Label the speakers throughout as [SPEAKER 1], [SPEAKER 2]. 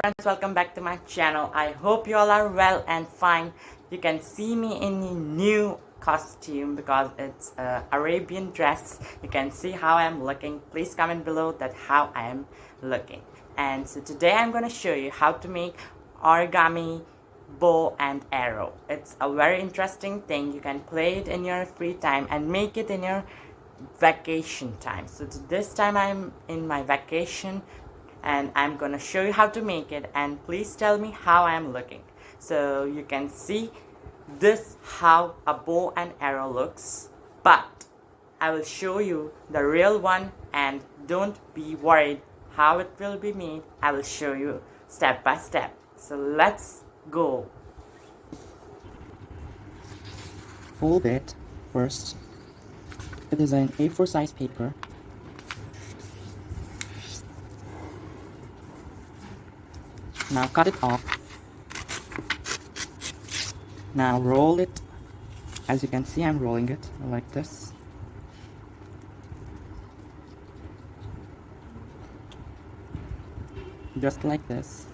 [SPEAKER 1] friends, welcome back to my channel. I hope you all are well and fine. You can see me in a new costume because it's a Arabian dress. You can see how I'm looking. Please comment below that how I am looking. And so today I'm going to show you how to make origami bow and arrow. It's a very interesting thing. You can play it in your free time and make it in your vacation time. So this time I'm in my vacation and I'm gonna show you how to make it, and please tell me how I'm looking. So you can see this how a bow and arrow looks, but I will show you the real one, and don't be worried how it will be made. I will show you step by step. So let's go.
[SPEAKER 2] Fold it first. It is an A4 size paper. Now cut it off. Now roll it. As you can see, I'm rolling it like this. Just like this.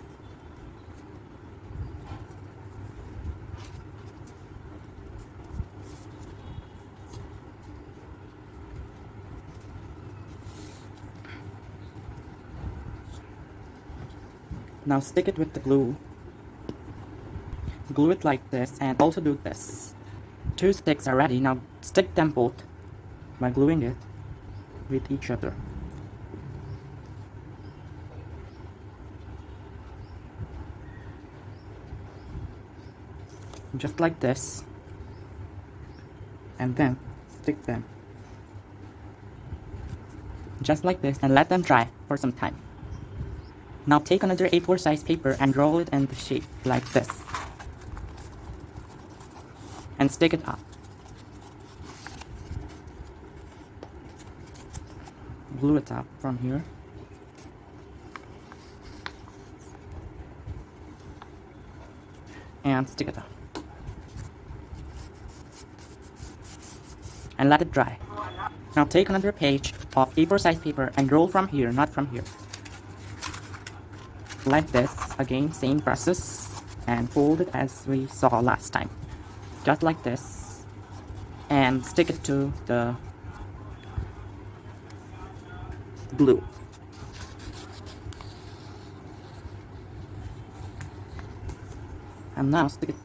[SPEAKER 2] Now stick it with the glue. Glue it like this, and also do this. 2 sticks are ready. Now stick them both by gluing it with each other. Just like this. And then stick them. Just like this, and let them dry for some time. Now take another A4 size paper and roll it in the shape like this. And stick it up. Glue it up from here. And stick it up. And let it dry. Now take another page of A4 size paper and roll from here, not from here. Like this, again, same process, and fold it as we saw last time. Just like this, and stick it to the glue. And now stick it.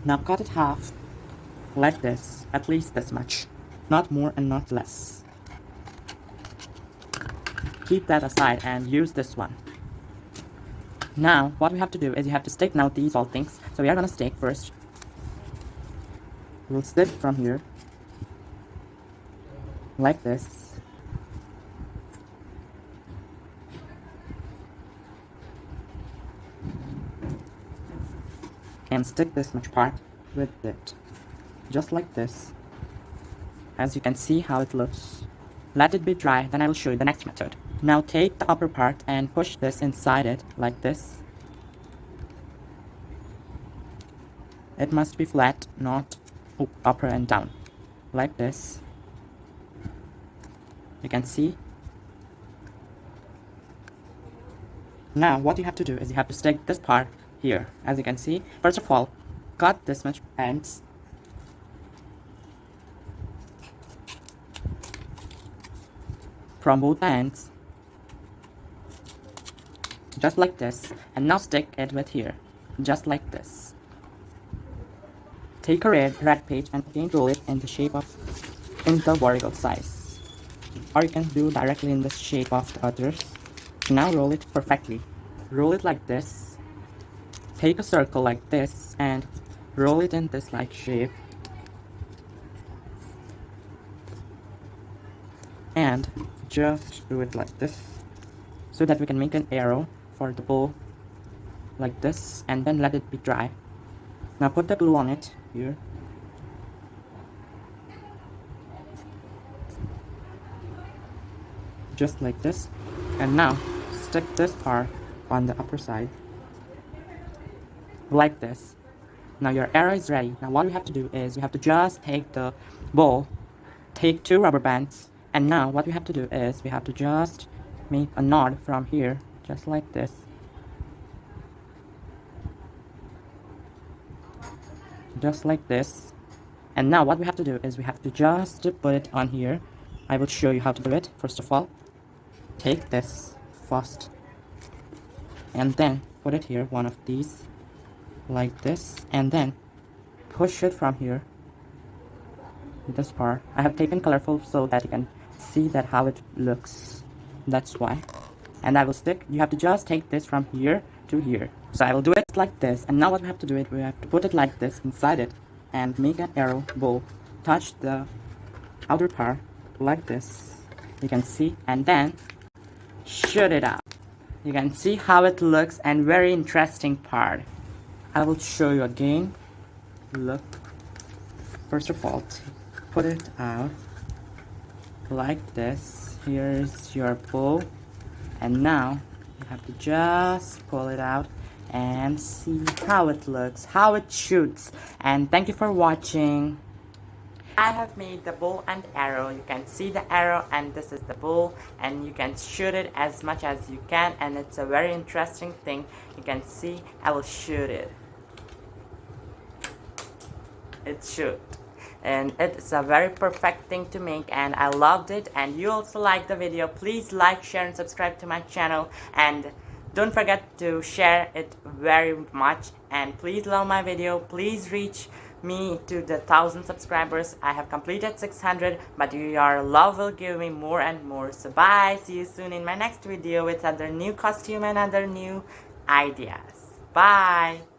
[SPEAKER 2] Now cut it half, like this, at least this much, not more and not less. Keep that aside and use this one. Now, what we have to do is you have to stick now these all things. So we are gonna stick first. We'll stick from here, like this. And stick this much part with it, just like this. As you can see how it looks. Let it be dry, then I will show you the next method. Now take the upper part and push this inside it, like this. It must be flat, not upper and down, like this. You can see. Now what you have to do is you have to stick this part here, as you can see. First of all, cut this much ends. From both ends, just like this, and now stick it with here, just like this. Take a red page and again roll it in the shape of in the vertical size, or you can do directly in the shape of the others. Now roll it perfectly. Roll it like this. Take a circle like this and roll it in this like shape. And just do it like this, so that we can make an arrow for the bow, like this, and then let it be dry. Now put the glue on it here. Just like this. And now stick this part on the upper side, like this. Now your arrow is ready. Now what we have to do is you have to just take the bow, take 2 rubber bands, and now what we have to do is we have to just make a knot from here just like this. Just like this. And now what we have to do is we have to just put it on here. I will show you how to do it. First of all, take this first and then put it here, one of these, like this, and then push it from here, this part. I have taken colorful so that you can see that how it looks. That's why. And I will stick, you have to just take this from here to here. So I will do it like this. And now what we have to do it, we have to put it like this inside it and make an arrow bowl, touch the outer part like this, you can see, and then shoot it out. You can see how it looks, and very interesting part. I will show you again. Look, first of all, put it out like this. Here's your bowl, and now you have to just pull it out and see how it looks, how it shoots. And thank you for watching. I have made the bow and arrow. You can see the arrow, and this is the bow, and you can shoot it as much as you can, and it's a very interesting thing. You can see I will shoot it. It shoot, and it's a very perfect thing to make, and I loved it. And you also like the video, please like, share and subscribe to my channel, and don't forget to share it very much. And please love my video, please reach me to the 1,000 subscribers. I have completed 600, but your love will give me more and more. So bye, see you soon in my next video with other new costume and other new ideas. Bye.